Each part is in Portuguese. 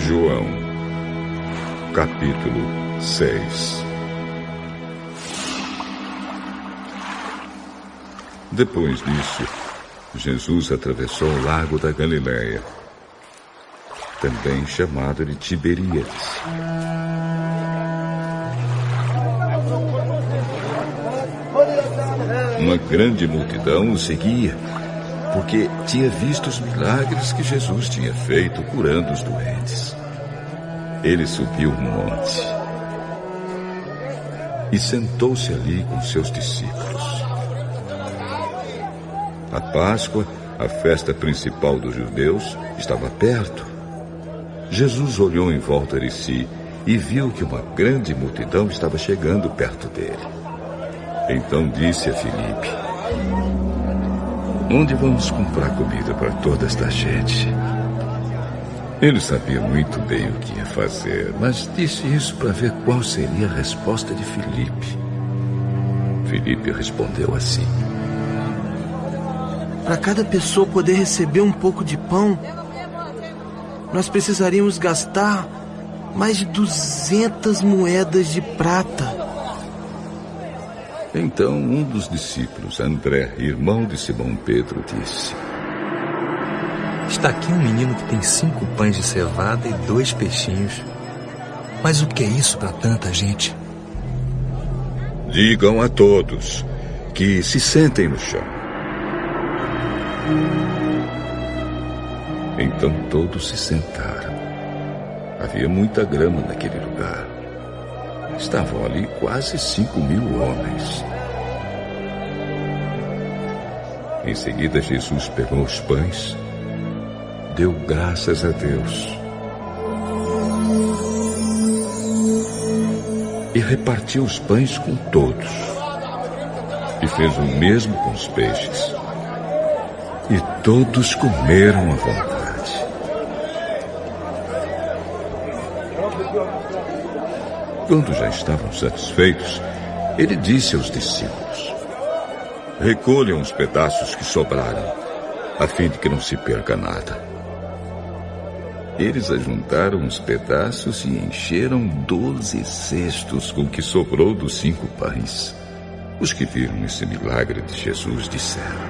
João, capítulo 6. Depois disso, Jesus atravessou o lago da Galileia, também chamado de Tiberíades. Uma grande multidão o seguia, porque tinha visto os milagres que Jesus tinha feito curando os doentes. Ele subiu um monte e sentou-se ali com seus discípulos. A Páscoa, a festa principal dos judeus, estava perto. Jesus olhou em volta de si e viu que uma grande multidão estava chegando perto dele. Então disse a Filipe: "Onde vamos comprar comida para toda esta gente?" Ele sabia muito bem o que ia fazer, mas disse isso para ver qual seria a resposta de Filipe. Filipe respondeu assim: "Para cada pessoa poder receber um pouco de pão, nós precisaríamos gastar mais de 200 moedas de prata." Então um dos discípulos, André, irmão de Simão Pedro, disse: "Está aqui um menino que tem 5 pães de cevada e 2 peixinhos. Mas o que é isso para tanta gente?" "Digam a todos que se sentem no chão." Então todos se sentaram. Havia muita grama naquele lugar. Estavam ali quase 5.000 homens. Em seguida, Jesus pegou os pães, deu graças a Deus e repartiu os pães com todos. E fez o mesmo com os peixes. E todos comeram à vontade. Quando já estavam satisfeitos, ele disse aos discípulos: "Recolham os pedaços que sobraram, a fim de que não se perca nada." Eles ajuntaram os pedaços e encheram 12 cestos com o que sobrou dos 5 pães. Os que viram esse milagre de Jesus disseram: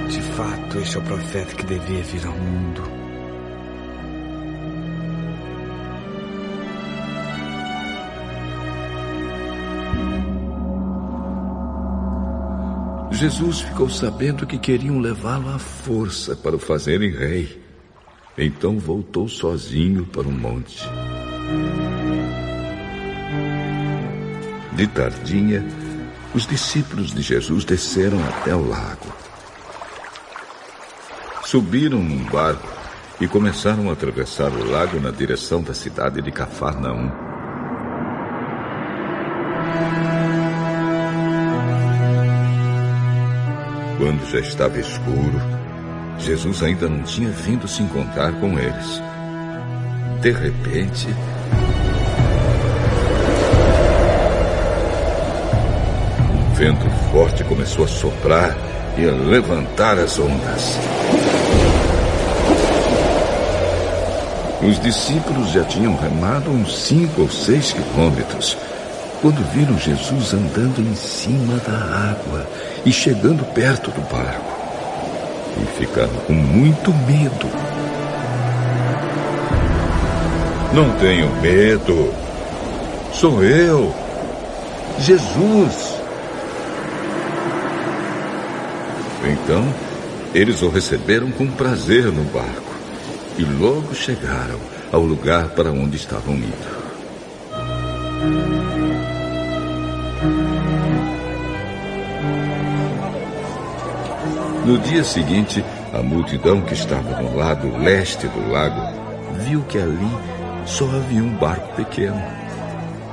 "De fato, este é o profeta que devia vir ao mundo." Jesus ficou sabendo que queriam levá-lo à força para o fazerem rei. Então voltou sozinho para o monte. De tardinha, os discípulos de Jesus desceram até o lago. Subiram num barco e começaram a atravessar o lago na direção da cidade de Cafarnaum. Quando já estava escuro, Jesus ainda não tinha vindo se encontrar com eles. De repente, um vento forte começou a soprar e a levantar as ondas. Os discípulos já tinham remado uns 5 ou 6 quilômetros quando viram Jesus andando em cima da água e chegando perto do barco. E ficaram com muito medo. "Não tenham medo. Sou eu, Jesus." Então, eles o receberam com prazer no barco e logo chegaram ao lugar para onde estavam indo. No dia seguinte, a multidão que estava no lado leste do lago viu que ali só havia um barco pequeno.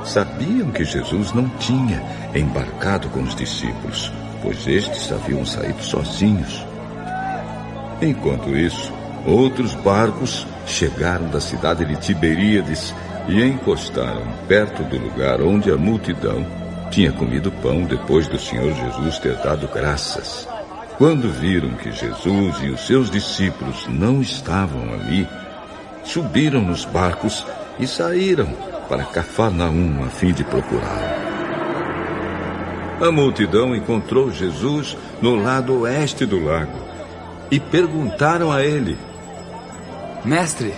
Sabiam que Jesus não tinha embarcado com os discípulos, pois estes haviam saído sozinhos. Enquanto isso, outros barcos chegaram da cidade de Tiberíades e encostaram perto do lugar onde a multidão tinha comido pão depois do Senhor Jesus ter dado graças. Quando viram que Jesus e os seus discípulos não estavam ali, subiram nos barcos e saíram para Cafarnaum a fim de procurá-lo. A multidão encontrou Jesus no lado oeste do lago e perguntaram a ele: Mestre,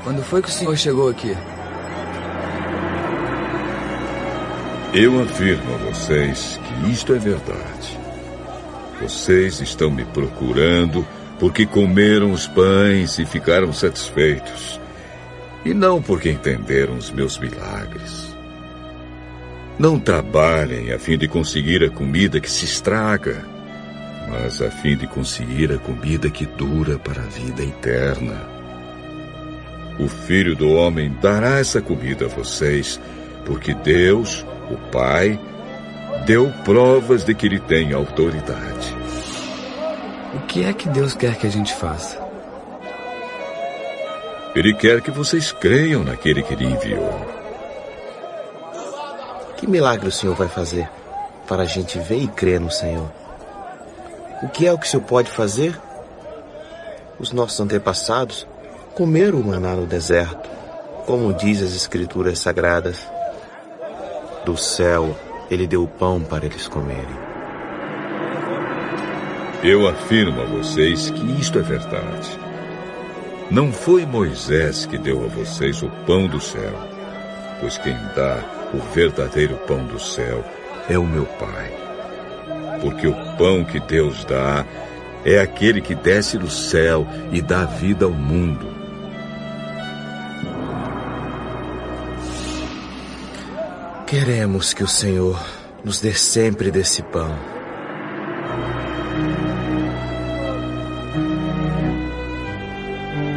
quando foi que o senhor chegou aqui? Eu afirmo a vocês que isto é verdade. Vocês estão me procurando porque comeram os pães e ficaram satisfeitos, e não porque entenderam os meus milagres. Não trabalhem a fim de conseguir a comida que se estraga, mas a fim de conseguir a comida que dura para a vida eterna. O Filho do Homem dará essa comida a vocês, porque Deus, o Pai, deu provas de que ele tem autoridade. O que é que Deus quer que a gente faça? Ele quer que vocês creiam naquele que ele enviou. Que milagre o Senhor vai fazer para a gente ver e crer no Senhor? O que é o que o Senhor pode fazer? Os nossos antepassados comeram o maná no deserto, como diz as Escrituras Sagradas. Do céu, ele deu o pão para eles comerem. Eu afirmo a vocês que isto é verdade. Não foi Moisés que deu a vocês o pão do céu, pois quem dá o verdadeiro pão do céu é o meu Pai. Porque o pão que Deus dá é aquele que desce do céu e dá vida ao mundo. Queremos que o Senhor nos dê sempre desse pão.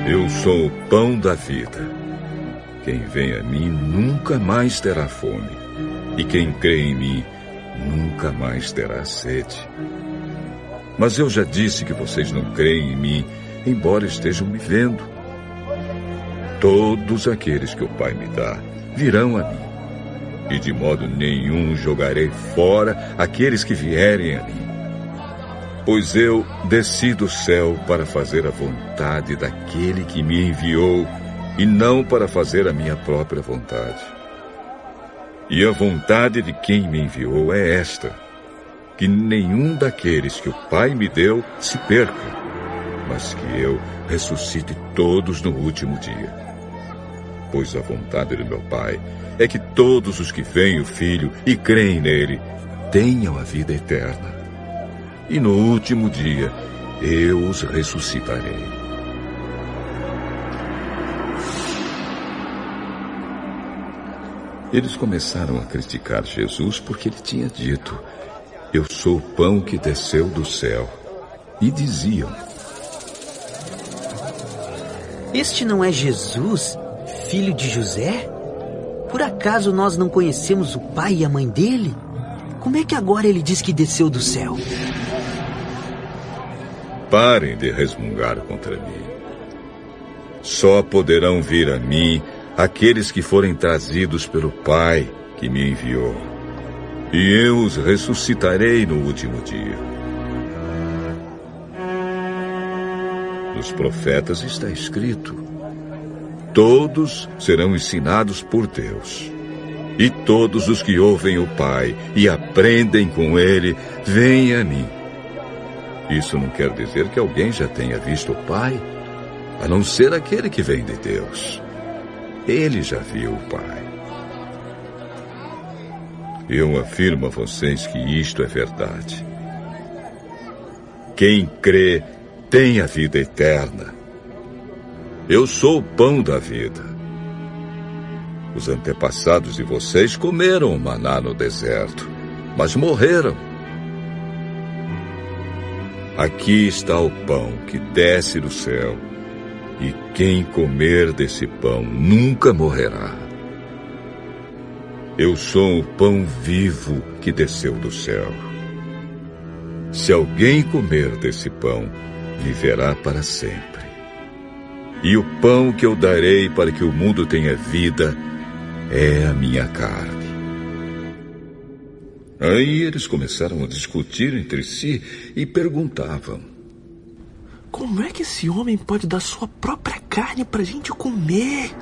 Eu sou o pão da vida. Quem vem a mim nunca mais terá fome, e quem crê em mim nunca mais terá sede. Mas eu já disse que vocês não creem em mim, embora estejam me vendo. Todos aqueles que o Pai me dá virão a mim, e de modo nenhum jogarei fora aqueles que vierem a mim. Pois eu desci do céu para fazer a vontade daquele que me enviou, e não para fazer a minha própria vontade. E a vontade de quem me enviou é esta: que nenhum daqueles que o Pai me deu se perca, mas que eu ressuscite todos no último dia. Pois a vontade do meu Pai é que todos os que veem o Filho e creem nele tenham a vida eterna. E no último dia eu os ressuscitarei. Eles começaram a criticar Jesus porque ele tinha dito: eu sou o pão que desceu do céu. E diziam: este não é Jesus, filho de José? Por acaso nós não conhecemos o pai e a mãe dele? Como é que agora ele diz que desceu do céu? Parem de resmungar contra mim. Só poderão vir a mim aqueles que forem trazidos pelo Pai que me enviou. E eu os ressuscitarei no último dia. Nos profetas está escrito: todos serão ensinados por Deus. E todos os que ouvem o Pai e aprendem com ele, vêm a mim. Isso não quer dizer que alguém já tenha visto o Pai, a não ser aquele que vem de Deus. Ele já viu o Pai. Eu afirmo a vocês que isto é verdade. Quem crê tem a vida eterna. Eu sou o pão da vida. Os antepassados de vocês comeram o maná no deserto, mas morreram. Aqui está o pão que desce do céu, e quem comer desse pão nunca morrerá. Eu sou o pão vivo que desceu do céu. Se alguém comer desse pão, viverá para sempre. E o pão que eu darei para que o mundo tenha vida é a minha carne. Aí eles começaram a discutir entre si e perguntavam: como é que esse homem pode dar sua própria carne pra gente comer?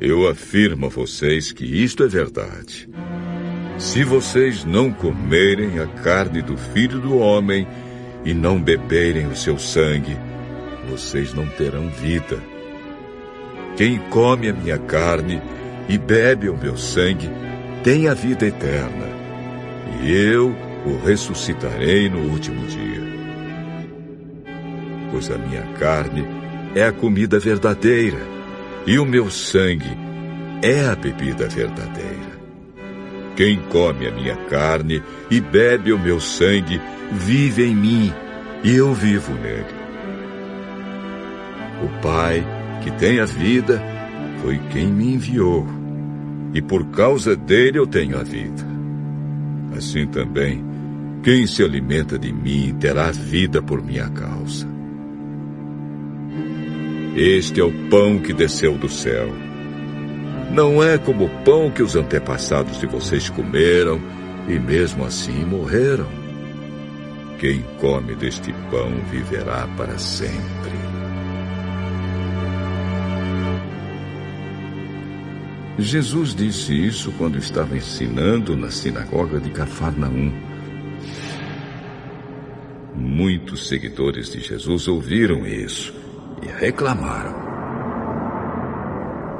Eu afirmo a vocês que isto é verdade. Se vocês não comerem a carne do Filho do Homem e não beberem o seu sangue, vocês não terão vida. Quem come a minha carne e bebe o meu sangue tem a vida eterna, e eu o ressuscitarei no último dia. Pois a minha carne é a comida verdadeira, e o meu sangue é a bebida verdadeira. Quem come a minha carne e bebe o meu sangue vive em mim, e eu vivo nele. O Pai, que tem a vida, foi quem me enviou, e por causa dele eu tenho a vida. Assim também, quem se alimenta de mim terá vida por minha causa. Este é o pão que desceu do céu. Não é como o pão que os antepassados de vocês comeram e mesmo assim morreram. Quem come deste pão viverá para sempre. Jesus disse isso quando estava ensinando na sinagoga de Cafarnaum. Muitos seguidores de Jesus ouviram isso e reclamaram.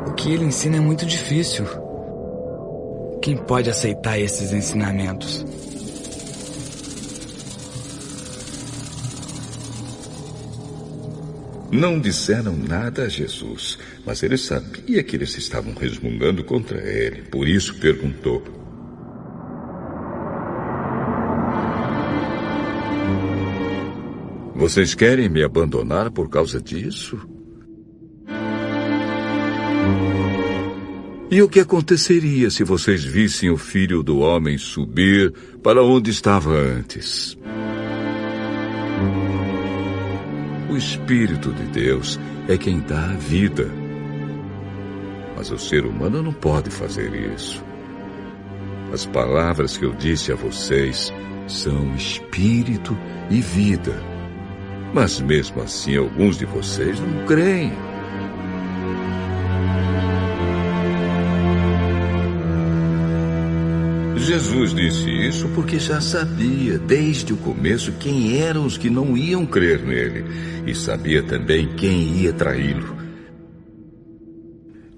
O que ele ensina é muito difícil. Quem pode aceitar esses ensinamentos? Não disseram nada a Jesus, mas ele sabia que eles estavam resmungando contra ele. Por isso perguntou: vocês querem me abandonar por causa disso? E o que aconteceria se vocês vissem o Filho do Homem subir para onde estava antes? O Espírito de Deus é quem dá a vida. Mas o ser humano não pode fazer isso. As palavras que eu disse a vocês são espírito e vida. Mas mesmo assim, alguns de vocês não creem. Jesus disse isso porque já sabia desde o começo quem eram os que não iam crer nele e sabia também quem ia traí-lo.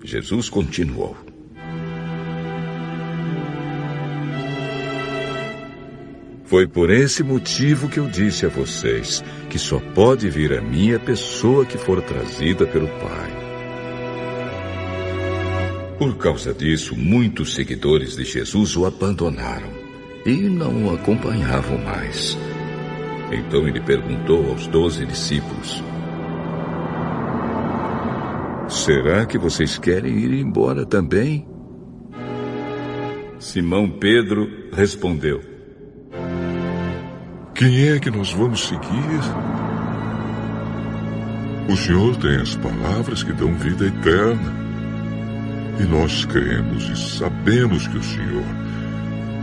Jesus continuou: foi por esse motivo que eu disse a vocês que só pode vir a mim a pessoa que for trazida pelo Pai. Por causa disso, muitos seguidores de Jesus o abandonaram e não o acompanhavam mais. Então ele perguntou aos 12 discípulos: será que vocês querem ir embora também? Simão Pedro respondeu: quem é que nós vamos seguir? O Senhor tem as palavras que dão vida eterna. E nós cremos e sabemos que o Senhor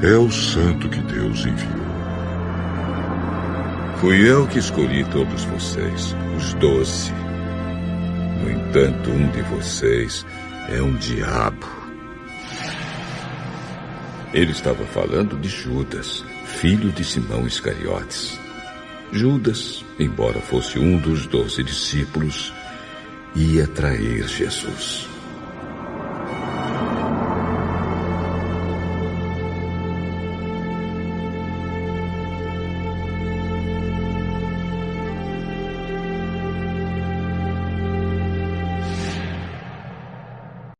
é o Santo que Deus enviou. Fui eu que escolhi todos vocês, os 12. No entanto, um de vocês é um diabo. Ele estava falando de Judas, filho de Simão Iscariotes. Judas, embora fosse um dos 12 discípulos, ia trair Jesus.